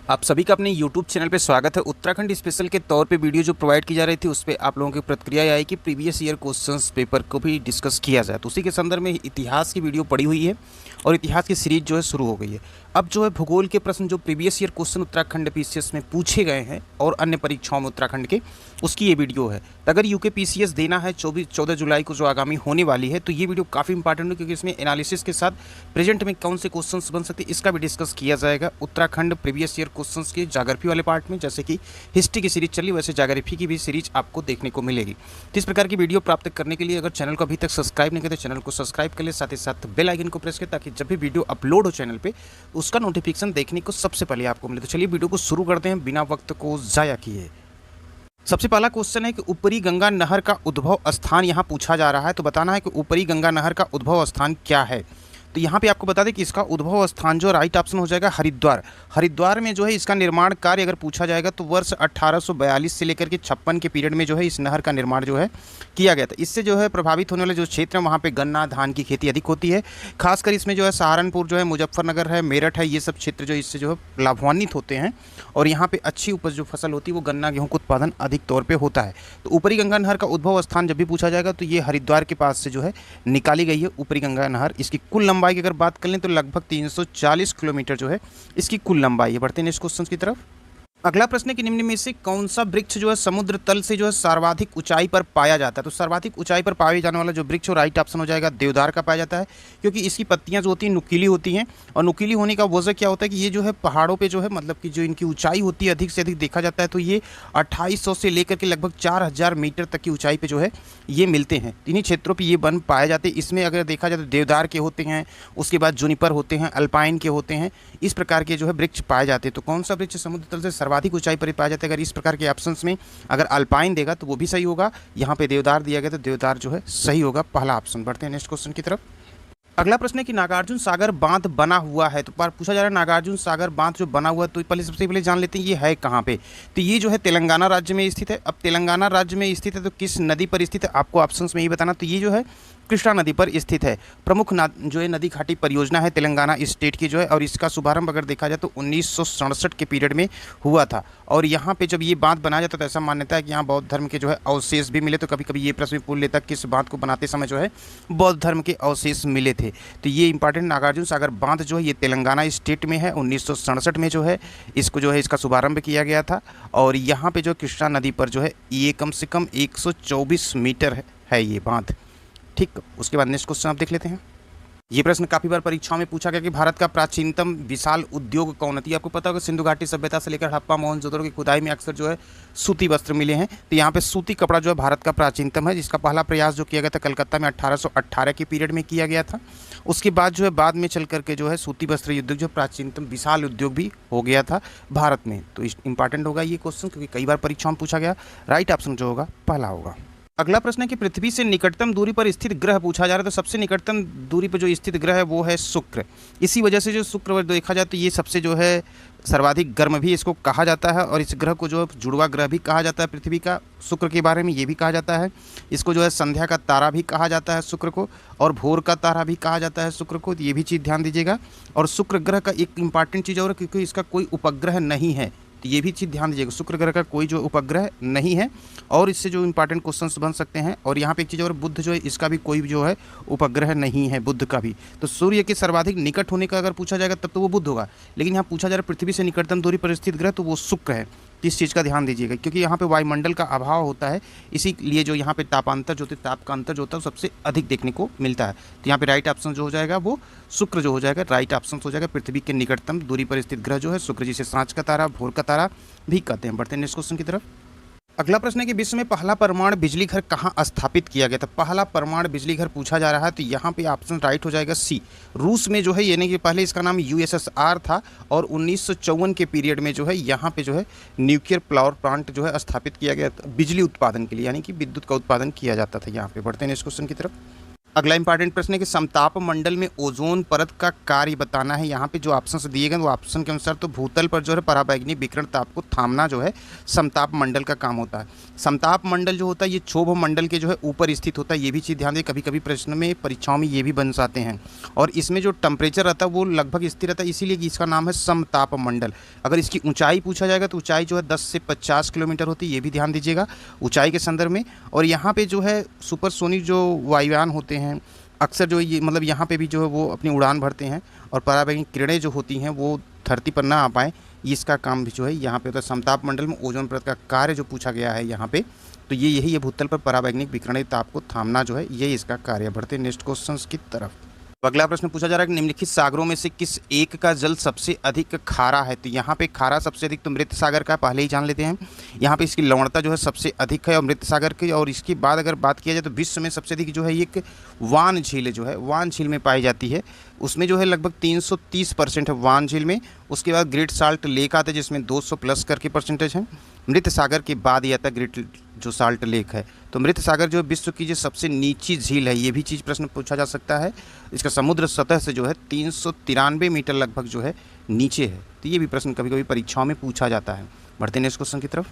आप सभी का अपने YouTube चैनल पे स्वागत है। उत्तराखंड स्पेशल के तौर पे वीडियो जो प्रोवाइड की जा रही थी उस पे आप लोगों की प्रतिक्रिया आई कि प्रीवियस ईयर क्वेश्चंस पेपर को भी डिस्कस किया जाए, तो उसी के संदर्भ में इतिहास की वीडियो पड़ी हुई है और इतिहास की सीरीज जो है शुरू हो गई है। अब जो है भूगोल के प्रश्न जो previous year question Uttarakhand PCS में पूछे गए हैं और अन्य परीक्षाओं में उत्तराखंड के, उसकी ये वीडियो है। तो अगर यूके PCS देना है 14 जुलाई को जो आगामी होने वाली है, तो ये वीडियो काफ़ी इंपॉर्टेंट है क्योंकि इसमें एनालिसिस के साथ प्रेजेंट में कौन से क्वेश्चंस बन सकते हैं इसका भी डिस्कस किया जाएगा। उत्तराखंड प्रीवियस ईयर क्वेश्चंस के जाग्राफी वाले पार्ट में, जैसे कि हिस्ट्री की सीरीज चली वैसे जाग्राफी की भी सीरीज आपको देखने को मिलेगी। तो इस प्रकार की वीडियो प्राप्त करने के लिए अगर चैनल को अभी तक सब्सक्राइब नहीं किया तो चैनल को सब्सक्राइब कर ले, साथ ही साथ बेल आइकन को प्रेस करें ताकि जब भी वीडियो अपलोड हो चैनल पे उसका नोटिफिकेशन देखने को सबसे पहले आपको मिले। तो चलिए वीडियो को शुरू करते हैं बिना वक्त को ज़ाया किए। सबसे पहला क्वेश्चन है कि ऊपरी गंगा नहर का उद्भव स्थान यहाँ पूछा जा रहा है, तो बताना है कि ऊपरी गंगा नहर का उद्भव स्थान क्या है। तो यहाँ पे आपको बता दें कि इसका उद्भव स्थान जो राइट ऑप्शन हो जाएगा हरिद्वार। हरिद्वार में जो है इसका निर्माण कार्य अगर पूछा जाएगा तो वर्ष 1842 से लेकर के 56 के पीरियड में जो है इस नहर का निर्माण जो है किया गया था। इससे जो है प्रभावित होने वाले जो क्षेत्र हैं वहाँ पे गन्ना धान की खेती अधिक होती है। खासकर इसमें जो है सहारनपुर जो है, मुजफ्फरनगर है, मेरठ है, ये सब क्षेत्र जो इससे जो है लाभान्वित होते हैं और यहाँ पे अच्छी उपज जो फसल होती है वो गन्ना गेहूँ का उत्पादन अधिक तौर पर होता है। तो ऊपरी गंगा नहर का उद्भव स्थान जब भी पूछा जाएगा तो ये हरिद्वार के पास से जो है निकाली गई है ऊपरी गंगा नहर। इसकी कुल लंबाई की अगर बात कर लें तो लगभग 340 किलोमीटर जो है इसकी कुल लंबाई है। बढ़ते हैं नेक्स्ट क्वेश्चन की तरफ। अगला प्रश्न है कि निम्न में से कौन सा वृक्ष जो है समुद्र तल से जो है सर्वाधिक ऊंचाई पर पाया जाता है। तो सर्वाधिक ऊंचाई पर पाए जाने वाला जो वृक्ष राइट ऑप्शन हो जाएगा देवदार का पाया जाता है, क्योंकि इसकी पत्तियां जो होती हैं नुकीली होती हैं और नुकीली होने का वजह क्या होता है कि ये जो है पहाड़ों पे जो है मतलब कि जो इनकी ऊंचाई होती है अधिक से अधिक देखा जाता है, तो ये 2800 से लेकर के लगभग 4000 मीटर तक की ऊंचाई पे जो है ये मिलते हैं। इन्हीं क्षेत्रों पर ये वन पाए जाते हैं। इसमें अगर देखा जाए तो देवदार के होते हैं, उसके बाद जूनिपर होते हैं, अल्पाइन के होते हैं, इस प्रकार के जो है वृक्ष पाए जाते हैं। तो कौन सा वृक्ष समुद्र तल से सर्वाधिक ऊंचाई पर पाया जाता है? अगर इस प्रकार के ऑप्शंस में अगर अल्पाइन देगा तो वो भी सही होगा, यहाँ पे देवदार दिया गया तो देवदार जो है सही होगा, पहला ऑप्शन। बढ़ते हैं नेक्स्ट क्वेश्चन की तरफ। अगला प्रश्न है कि नागार्जुन सागर बांध बना हुआ है। तो पूछा जा रहा है नागार्जुन सागर बांध जो बना हुआ है, तो पहले सबसे पहले जान लेते हैं ये है कहाँ पे। तो ये जो है तेलंगाना राज्य में स्थित है। अब तेलंगाना राज्य में स्थित है तो किस नदी पर स्थित है आपको ऑप्शंस में ही बताना। तो ये जो है कृष्णा नदी पर स्थित है। प्रमुख जो है नदी घाटी परियोजना है तेलंगाना स्टेट की जो है, और इसका शुभारंभ अगर देखा जाए तो 1967 के पीरियड में हुआ था। और यहाँ पे जब ये बांध बनाया जाता तो ऐसा मान्यता है कि यहाँ बौद्ध धर्म के जो है अवशेष भी मिले। तो कभी कभी ये प्रश्न पूछ लेता किस बांध को बनाते समय जो है बौद्ध धर्म के अवशेष मिले थे। तो ये इंपॉर्टेंट नागार्जुन सागर बांध जो है ये तेलंगाना स्टेट में है। 1967 में जो है इसको जो है इसका शुभारंभ किया गया था। और यहाँ पे जो कृष्णा नदी पर जो है ये कम से कम 124 मीटर है ये बांध। ठीक, उसके बाद नेक्स्ट क्वेश्चन आप देख लेते हैं। ये प्रश्न काफ़ी बार परीक्षाओं में पूछा गया कि भारत का प्राचीनतम विशाल उद्योग कौन है। आपको पता होगा सिंधु घाटी सभ्यता से लेकर हड़प्पा मोहनजोदड़ो की खुदाई में अक्सर जो है सूती वस्त्र मिले हैं। तो यहाँ पे सूती कपड़ा जो है भारत का प्राचीनतम है, जिसका पहला प्रयास जो किया गया था कलकत्ता में 1818 के पीरियड में किया गया था। उसके बाद जो है बाद में चल करके जो है सूती वस्त्र उद्योग जो प्राचीनतम विशाल उद्योग भी हो गया था भारत में। तो इंपॉर्टेंट होगा ये क्वेश्चन क्योंकि कई बार परीक्षाओं में पूछा गया। राइट ऑप्शन जो होगा पहला होगा। अगला प्रश्न है कि पृथ्वी से निकटतम दूरी पर स्थित ग्रह पूछा जा रहा है। तो सबसे निकटतम दूरी पर जो स्थित ग्रह है वो है शुक्र। इसी वजह से जो शुक्र देखा जाए तो ये सबसे जो है सर्वाधिक गर्म भी इसको कहा जाता है, और इस ग्रह को जो है जुड़वा ग्रह भी कहा जाता है पृथ्वी का। शुक्र के बारे में ये भी कहा जाता है, इसको जो है संध्या का तारा भी कहा जाता है शुक्र को, और भोर का तारा भी कहा जाता है शुक्र को। ये भी चीज़ ध्यान दीजिएगा। और शुक्र ग्रह का एक इंपॉर्टेंट चीज़ और क्योंकि इसका कोई उपग्रह नहीं है, तो ये भी चीज़ ध्यान दीजिएगा, शुक्र ग्रह का कोई जो उपग्रह नहीं है। और इससे जो इंपॉर्टेंट क्वेश्चंस बन सकते हैं। और यहाँ पे एक चीज़ और, बुध जो है इसका भी कोई जो है उपग्रह नहीं है, बुध का भी। तो सूर्य के सर्वाधिक निकट होने का अगर पूछा जाएगा तब तो वो बुध होगा, लेकिन यहाँ पूछा जा रहा है पृथ्वी से निकटतम दूरी पर स्थित ग्रह तो वो शुक्र है। इस चीज़ का ध्यान दीजिएगा क्योंकि यहाँ पे वायुमंडल का अभाव होता है, इसीलिए जो यहाँ पे तापांतर जो होता है, ताप का अंतर जो होता है सबसे अधिक देखने को मिलता है। तो यहाँ पे राइट ऑप्शन जो हो जाएगा वो शुक्र जो हो जाएगा, राइट ऑप्शन हो जाएगा। पृथ्वी के निकटतम दूरी पर स्थित ग्रह जो है शुक्र, जिसे सांझ का तारा भोर का तारा भी कहते हैं। बढ़ते हैं नेक्स्ट क्वेश्चन की तरफ। अगला प्रश्न है कि विश्व में पहला परमाणु बिजली घर कहाँ स्थापित किया गया था। पहला परमाणु बिजली घर पूछा जा रहा है, तो यहाँ पे ऑप्शन राइट हो जाएगा सी, रूस में जो है। यानी कि पहले इसका नाम USSR था और 1954 के पीरियड में जो है यहाँ पे जो है न्यूक्लियर पावर प्लांट जो है स्थापित किया गया था बिजली उत्पादन के लिए, यानी कि विद्युत का उत्पादन किया जाता था यहाँ पे। बढ़ते हैं इस क्वेश्चन की तरफ। अगला इंपॉर्टेंट प्रश्न है कि समताप मंडल में ओजोन परत का कार्य बताना है। यहाँ पे जो ऑप्शन दिए गए वो ऑप्शन के अनुसार तो भूतल पर जो है पराबैंगनी विकिरण ताप को थामना जो है समताप मंडल का काम होता है। समताप मंडल जो होता है ये क्षोभ मंडल के जो है ऊपर स्थित होता है। ये भी चीज़ ध्यान दें, कभी कभी प्रश्न में परीक्षाओं में ये भी बन जाते हैं। और इसमें जो टेम्परेचर रहता है वो लगभग स्थिर रहता है, इसीलिए इसका नाम है समताप मंडल। अगर इसकी ऊंचाई पूछा जाएगा तो ऊंचाई जो है 10 से 50 किलोमीटर होती है, ये भी ध्यान दीजिएगा ऊंचाई के संदर्भ में। और यहाँ पे जो है सुपरसोनिक जो वायुयान होते हैं अक्सर जो ये मतलब यहाँ पे भी जो है वो अपनी उड़ान भरते हैं और पराबैंगनी किरणें जो होती हैं वो धरती पर ना आ पाएँ, इसका काम भी जो है यहाँ पे होता है। समताप मंडल में ओजोन परत का कार्य जो पूछा गया है यहाँ पे, तो ये यही है, भूतल पर पराबैंगनी विकिरण ताप को थामना जो है ये इसका कार्य। बढ़ते नेक्स्ट क्वेश्चन की तरफ। अगला प्रश्न पूछा जा रहा है कि निम्नलिखित सागरों में से किस एक का जल सबसे अधिक खारा है। तो यहाँ पे खारा सबसे अधिक तो मृत सागर का पहले ही जान लेते हैं। यहाँ पे इसकी लवणता जो है सबसे अधिक है और मृत सागर की। और इसके बाद अगर बात किया जाए तो विश्व में सबसे अधिक जो है एक वान झील जो है वान झील में पाई जाती है। उसमें जो है लगभग 330% है वान झील में। उसके बाद ग्रेट साल्ट लेक आता है जिसमें 200 प्लस करके परसेंटेज है। मृत सागर के बाद ही आता है ग्रेट जो साल्ट लेक है। तो मृत सागर जो विश्व की जो सबसे नीची झील है, ये भी चीज़ प्रश्न पूछा जा सकता है। इसका समुद्र सतह से जो है 393 मीटर लगभग जो है नीचे है। तो ये भी प्रश्न कभी कभी परीक्षाओं में पूछा जाता है। बढ़ते हैं नेक्स्ट क्वेश्चन की तरफ।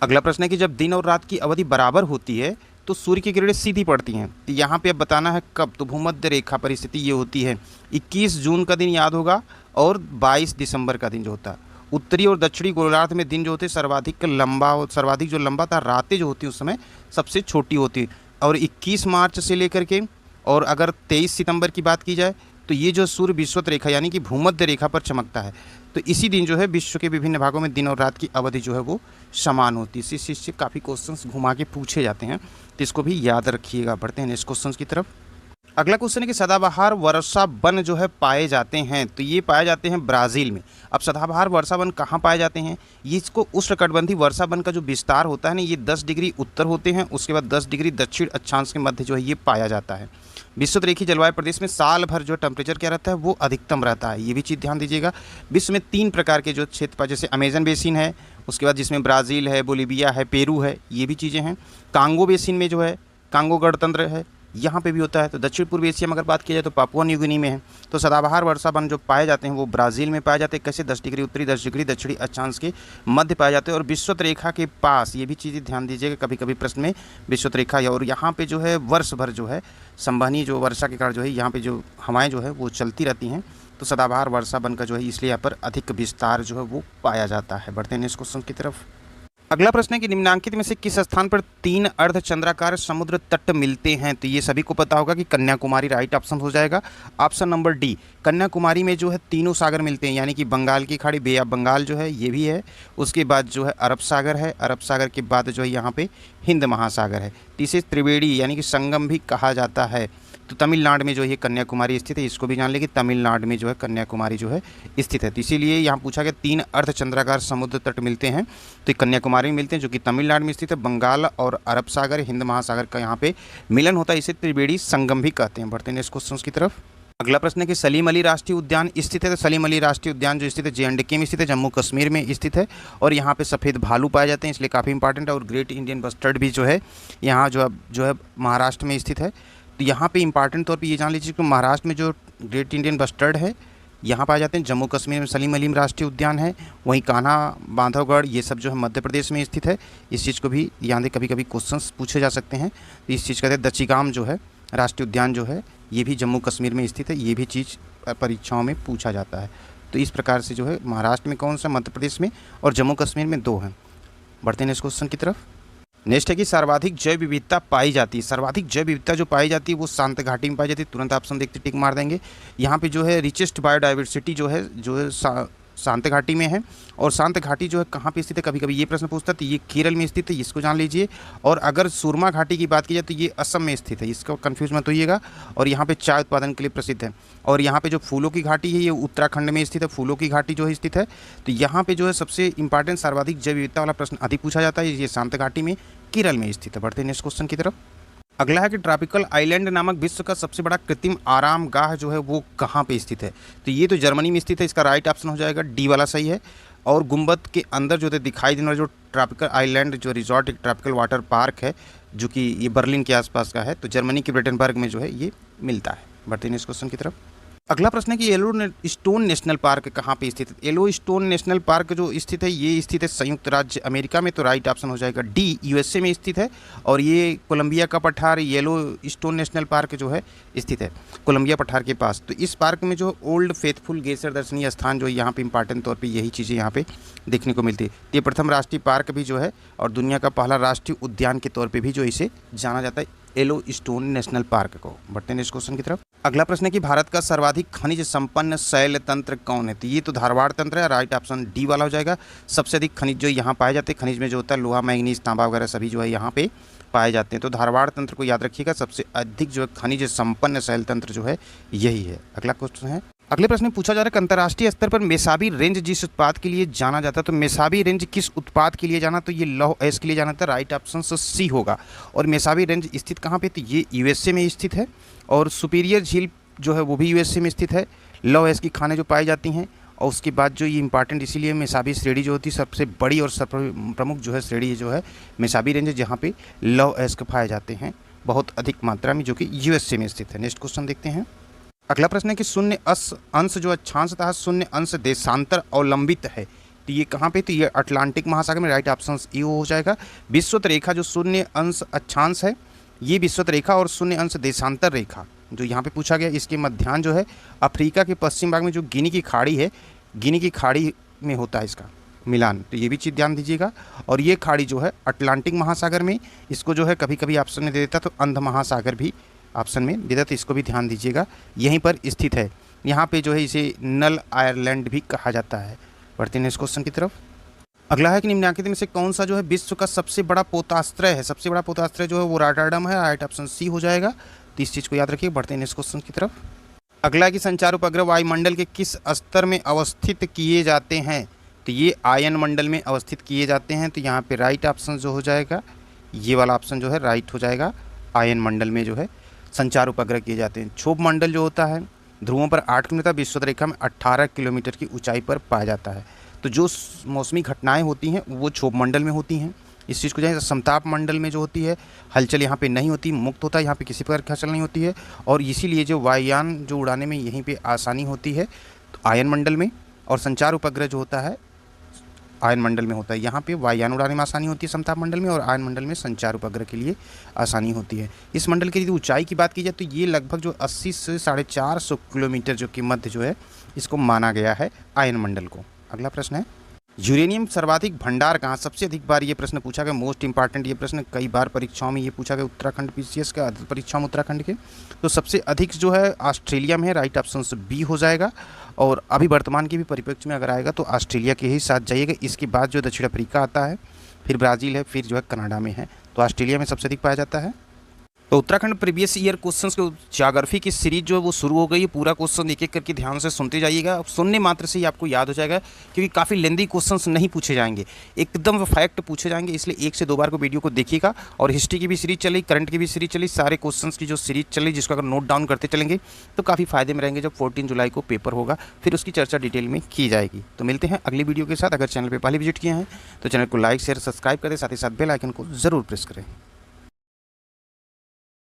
अगला प्रश्न है कि जब दिन और रात की अवधि बराबर होती है तो सूर्य की किरणें सीधी पड़ती हैं। तो यहाँ पे अब बताना है कब। तो भूमध्य रेखा पर स्थिति ये होती है 21 जून का दिन याद होगा और 22 दिसंबर का दिन जो होता है। उत्तरी और दक्षिणी गोलार्ध में दिन जो होते हैं सर्वाधिक जो लंबा था, रातें जो होती है उस समय सबसे छोटी होती है। और 21 मार्च से लेकर के और अगर 23 सितंबर की बात की जाए तो ये जो सूर्य विषुवत रेखा यानी कि भूमध्य रेखा पर चमकता है। तो इसी दिन जो है विश्व के विभिन्न भागों में दिन और रात की अवधि जो है वो समान होती है। इसी चीज़ से काफ़ी क्वेश्चंस घुमा के पूछे जाते हैं, तो इसको भी याद रखिएगा। बढ़ते हैं नेक्स्ट क्वेश्चन की तरफ। अगला क्वेश्चन है कि सदाबहार वर्षा वन जो है पाए जाते हैं। तो ये पाए जाते हैं ब्राज़ील में। अब सदाबहार वर्षा वन कहाँ पाए जाते हैं, ये इसको उष्णकटिबंधीय वर्षा वन का जो विस्तार होता है ना, ये 10 डिग्री उत्तर होते हैं, उसके बाद 10 डिग्री दक्षिण अक्षांश के मध्य जो है ये पाया जाता है। विश्व रेखीय जलवायु प्रदेश में साल भर जो टेम्परेचर क्या रहता है वो अधिकतम रहता है। ये भी चीज़ ध्यान दीजिएगा। विश्व में 3 प्रकार के जो क्षेत्र जैसे अमेजन बेसिन है, उसके बाद जिसमें ब्राज़ील है, बोलीविया है, पेरू है, ये भी चीज़ें हैं। कांगो बेसिन में जो है कांगो गणतंत्र है, यहाँ पे भी होता है। तो दक्षिण पूर्व एशिया में अगर बात की जाए तो पापुआ न्यू गिनी में है। तो सदाबहार वर्षा वन जो पाए जाते हैं वो ब्राज़ील में पाए जाते हैं। कैसे 10 डिग्री उत्तरी 10 डिग्री दक्षिणी अक्षांश के मध्य पाए जाते हैं और विषुवत रेखा के पास। ये भी चीज़ें ध्यान दीजिएगा, कभी कभी प्रश्न में विषुवत रेखा और यहाँ पे जो है वर्ष भर जो है संवहनीय जो वर्षा के कारण जो है यहाँ पे जो हवाएं जो है वो चलती रहती हैं। तो सदाबहार वर्षा वन का जो है इसलिए यहाँ पर अधिक विस्तार जो है वो पाया जाता है। बढ़ते हैं नेक्स्ट क्वेश्चन की तरफ। अगला प्रश्न है कि निम्नांकित में से किस स्थान पर 3 अर्धचंद्राकार समुद्र तट मिलते हैं। तो ये सभी को पता होगा कि कन्याकुमारी राइट ऑप्शन हो जाएगा। ऑप्शन नंबर डी, कन्याकुमारी में जो है तीनों सागर मिलते हैं, यानी कि बंगाल की खाड़ी, बे ऑफ बंगाल जो है ये भी है, उसके बाद जो है अरब सागर है, अरब सागर के बाद जो है यहाँ पे हिंद महासागर है। इसे त्रिवेणी यानी कि संगम भी कहा जाता है। तो तमिलनाडु में जो है कन्याकुमारी स्थित है, इसको भी जान लें कि तमिलनाडु में जो है कन्याकुमारी जो है स्थित है। तो इसीलिए यहाँ पूछा गया 3 अर्धचंद्राकार समुद्र तट मिलते हैं, तो कन्याकुमारी में मिलते हैं जो कि तमिलनाडु में स्थित है। बंगाल और अरब सागर हिंद महासागर का यहाँ पे मिलन होता है, इसे त्रिवेणी संगम भी कहते हैं। बढ़ते हैं नेक्स्ट क्वेश्चन की तरफ। अगला प्रश्न है कि सलीम अली राष्ट्रीय उद्यान स्थित है। तो सलीम अली राष्ट्रीय उद्यान जो स्थित है J&K में स्थित है, जम्मू कश्मीर में स्थित है और यहाँ पे सफ़ेद भालू पाए जाते हैं, इसलिए काफ़ी इंपॉर्टेंट है। और ग्रेट इंडियन बस्टर्ड भी जो है यहाँ जो है महाराष्ट्र में स्थित है। तो यहाँ पे इंपॉर्टेंट तौर पे ये जान लीजिए कि महाराष्ट्र में जो ग्रेट इंडियन बस्टर्ड है यहाँ पाए जाते हैं। जम्मू कश्मीर में सलीम अली राष्ट्रीय उद्यान है, वहीं कान्हा, बांधवगढ़ ये सब जो है मध्य प्रदेश में स्थित है। इस चीज़ को भी याद है, कभी कभी क्वेश्चंस पूछे जा सकते हैं। तो इस चीज़ कहते हैं दचिगाम जो है राष्ट्रीय उद्यान जो है ये भी जम्मू कश्मीर में स्थित है। ये भी चीज़ परीक्षाओं में पूछा जाता है। तो इस प्रकार से जो है महाराष्ट्र में कौन सा, मध्य प्रदेश में और जम्मू कश्मीर में 2 हैं। बढ़ते हैं नेक्स्ट क्वेश्चन की तरफ। नेक्स्ट है कि सर्वाधिक जैव विविधता पाई जाती है। सर्वाधिक जैव विविधता जो पाई जाती है वो शांत घाटी में पाई जाती है। तुरंत ऑप्शन देखते टिक मार देंगे। यहाँ पे जो है रिचेस्ट बायोडाइवर्सिटी जो है शांत घाटी में है। और शांत घाटी जो है कहाँ पे स्थित है, कभी कभी ये प्रश्न पूछता है, तो ये केरल में स्थित है, इसको जान लीजिए। और अगर सुरमा घाटी की बात की जाए तो ये असम में स्थित है, इसको कन्फ्यूज मत होइएगा। और यहाँ पे चाय उत्पादन के लिए प्रसिद्ध है। और यहाँ पे जो फूलों की घाटी है ये उत्तराखंड में स्थित है, फूलों की घाटी जो है स्थित है। तो यहाँ पे जो है सबसे इंपॉर्टेंट सर्वाधिक जैव विविधता वाला प्रश्न अधिक पूछा जाता है, ये शांत घाटी में केरल में स्थित है। बढ़ते हैं नेक्स्ट क्वेश्चन की तरफ। अगला है कि ट्रॉपिकल आइलैंड नामक विश्व का सबसे बड़ा कृत्रिम आरामगाह जो है वो कहाँ पे स्थित है। तो ये तो जर्मनी में स्थित है, इसका राइट ऑप्शन हो जाएगा डी वाला सही है। और गुंबद के अंदर जो दिखाई देने वाला जो ट्रॉपिकल आइलैंड जो रिजॉर्ट एक ट्रॉपिकल वाटर पार्क है जो कि ये बर्लिन के आसपास का है, तो जर्मनी के ब्रेडेनबर्ग में जो है ये मिलता है। बढ़ते हैं इस क्वेश्चन की तरफ। अगला प्रश्न है कि येलोस्टोन नेशनल पार्क कहाँ पे स्थित है। येलोस्टोन नेशनल पार्क जो स्थित है ये स्थित है संयुक्त राज्य अमेरिका में, तो राइट ऑप्शन हो जाएगा डी, यूएसए में स्थित है। और ये कोलंबिया का पठार येलोस्टोन नेशनल पार्क जो है स्थित है कोलंबिया पठार के पास। तो इस पार्क में जो ओल्ड फेथफुल ग्लेशियर दर्शनीय स्थान जो है यहाँ पे इंपॉर्टेंट तौर पर यही चीज़ें यहाँ पे देखने को मिलती है। ये प्रथम राष्ट्रीय पार्क भी जो है और दुनिया का पहला राष्ट्रीय उद्यान के तौर पर भी जो इसे जाना जाता है येलोस्टोन नेशनल पार्क को। बढ़ते हैं इस क्वेश्चन की तरफ। अगला प्रश्न है कि भारत का सर्वाधिक खनिज संपन्न शैल तंत्र कौन है। तो ये तो धारवाड़ तंत्र है, राइट ऑप्शन डी वाला हो जाएगा। सबसे अधिक खनिज जो यहाँ पाए जाते हैं, खनिज में जो होता है लोहा, मैंगनीज, तांबा वगैरह सभी जो है यहाँ पे पाए जाते हैं। तो धारवाड़ तंत्र को याद रखिएगा, सबसे अधिक जो है खनिज संपन्न शैल तंत्र जो है यही है। अगला क्वेश्चन है, अगले प्रश्न में पूछा जा रहा है कि अंतर्राष्ट्रीय स्तर पर मेसाबी रेंज जिस उत्पाद के लिए जाना जाता है, तो मेसाबी रेंज किस उत्पाद के लिए जाना, तो ये लौह अयस्क के लिए जाना था, राइट ऑप्शन सी होगा। और मेसाबी रेंज स्थित कहाँ पे, तो ये यूएसए में स्थित है। और सुपीरियर झील जो है वो भी यूएसए में स्थित है। लौह अयस्क की खानें जो पाई जाती हैं, और उसके बाद जो ये इंपॉर्टेंट इसीलिए मेसाबी श्रेणी जो होती है सबसे बड़ी और प्रमुख जो है श्रेणी जो है मेसाबी रेंज, जहाँ पे लौह अयस्क पाए जाते हैं बहुत अधिक मात्रा में, जो कि यूएसए में स्थित है। नेक्स्ट क्वेश्चन देखते हैं। अगला प्रश्न है कि शून्य अंश जो अक्षांश था, शून्य अंश देशांतर अवलंबित है, तो ये कहाँ पे, तो ये अटलांटिक महासागर में, राइट ऑप्शन ए हो जाएगा। विषुवत रेखा जो शून्य अंश अक्षांश है, ये विषुवत रेखा और शून्य अंश देशांतर रेखा जो यहाँ पे पूछा गया, इसके मध्याह्न जो है अफ्रीका के पश्चिम भाग में जो गिनी की खाड़ी है, गिनी की खाड़ी में होता है इसका मिलान, तो ये भी चीज़ ध्यान दीजिएगा। और ये खाड़ी जो है अटलांटिक महासागर में, इसको जो है कभी कभी ऑप्शन में दे देता तो अंध महासागर भी ऑप्शन में दे देता, तो इसको भी ध्यान दीजिएगा, यहीं पर स्थित है। यहाँ पे जो है इसे नल आयरलैंड भी कहा जाता है। बढ़ते हैं इस क्वेश्चन की तरफ। अगला है कि निम्नलिखित में से कौन सा जो है विश्व का सबसे बड़ा पोतास्त्र है। सबसे बड़ा पोतास्त्र जो है वो रॉटरडम है, राइट ऑप्शन सी हो जाएगा। तो इस चीज़ को याद रखिए। बढ़ते हैं इस क्वेश्चन की तरफ। अगला है कि संचार उपग्रह वायुमंडल के किस स्तर में अवस्थित किए जाते हैं, तो ये आयन मंडल में अवस्थित किए जाते हैं। तो यहाँ पे राइट ऑप्शन जो हो जाएगा, ये वाला ऑप्शन जो है राइट हो जाएगा, आयन मंडल में जो है संचार उपग्रह किए जाते हैं। क्षोभ मंडल जो होता है ध्रुवों पर 8 किलोमीटर, विषुवत रेखा में 18 किलोमीटर की ऊंचाई पर पाया जाता है। तो जो मौसमी घटनाएं होती हैं वो क्षोभ मंडल में होती हैं। इस चीज़ को जाए, समताप मंडल में जो होती है हलचल यहाँ पे नहीं होती, मुक्त होता है, यहाँ पे किसी प्रकार की हलचल नहीं होती है। और इसीलिए जो वायुयान जो उड़ाने में यहीं पे आसानी होती है तो आयन मंडल में, और संचार उपग्रह जो होता है आयन मंडल में होता है। यहाँ पे वायुयान उड़ाने में आसानी होती है समताप मंडल में, और आयन मंडल में संचार उपग्रह के लिए आसानी होती है। इस मंडल की यदि ऊंचाई की बात की जाए तो ये लगभग जो 80 से 450 किलोमीटर जो कि मध्य जो है इसको माना गया है आयन मंडल को। अगला प्रश्न है, यूरेनियम सर्वाधिक भंडार कहाँ, सबसे अधिक बार ये प्रश्न पूछा गया, मोस्ट इंपॉर्टेंट ये प्रश्न कई बार परीक्षाओं में ये पूछा गया, उत्तराखंड पीसीएस का परीक्षाओं में उत्तराखंड के। तो सबसे अधिक जो है ऑस्ट्रेलिया में है, राइट ऑप्शन से बी हो जाएगा। और अभी वर्तमान के भी परिप्रेक्ष्य में अगर आएगा तो ऑस्ट्रेलिया के ही साथ जाइएगा। इसके बाद जो दक्षिण अफ्रीका आता है, फिर ब्राज़ील है, फिर जो है कनाडा में है, तो ऑस्ट्रेलिया में सबसे अधिक पाया जाता है। तो उत्तराखंड प्रीवियस ईयर क्वेश्चंस के ज्योग्राफी की सीरीज जो है वो शुरू हो गई है। पूरा क्वेश्चन एक एक करके ध्यान से सुनते जाइएगा, अब सुनने मात्र से ही आपको याद हो जाएगा, क्योंकि काफ़ी लेंदी क्वेश्चंस नहीं पूछे जाएंगे, एकदम फैक्ट पूछे जाएंगे। इसलिए 1 से 2 बार को वीडियो को देखिएगा। और हिस्ट्री की भी सीरीज चली, करंट की भी सीरीज चली, सारे क्वेश्चंस की जो सीरीज चली जिसको अगर नोट डाउन करते चलेंगे तो काफ़ी फायदे में रहेंगे। जब 14 जुलाई को पेपर होगा फिर उसकी चर्चा डिटेल में की जाएगी। तो मिलते हैं अगली वीडियो के साथ। अगर चैनल पर पहले विजिट किए हैं तो चैनल को लाइक शेयर सब्सक्राइब करें, साथ ही साथ बेल आइकन को ज़रूर प्रेस करें।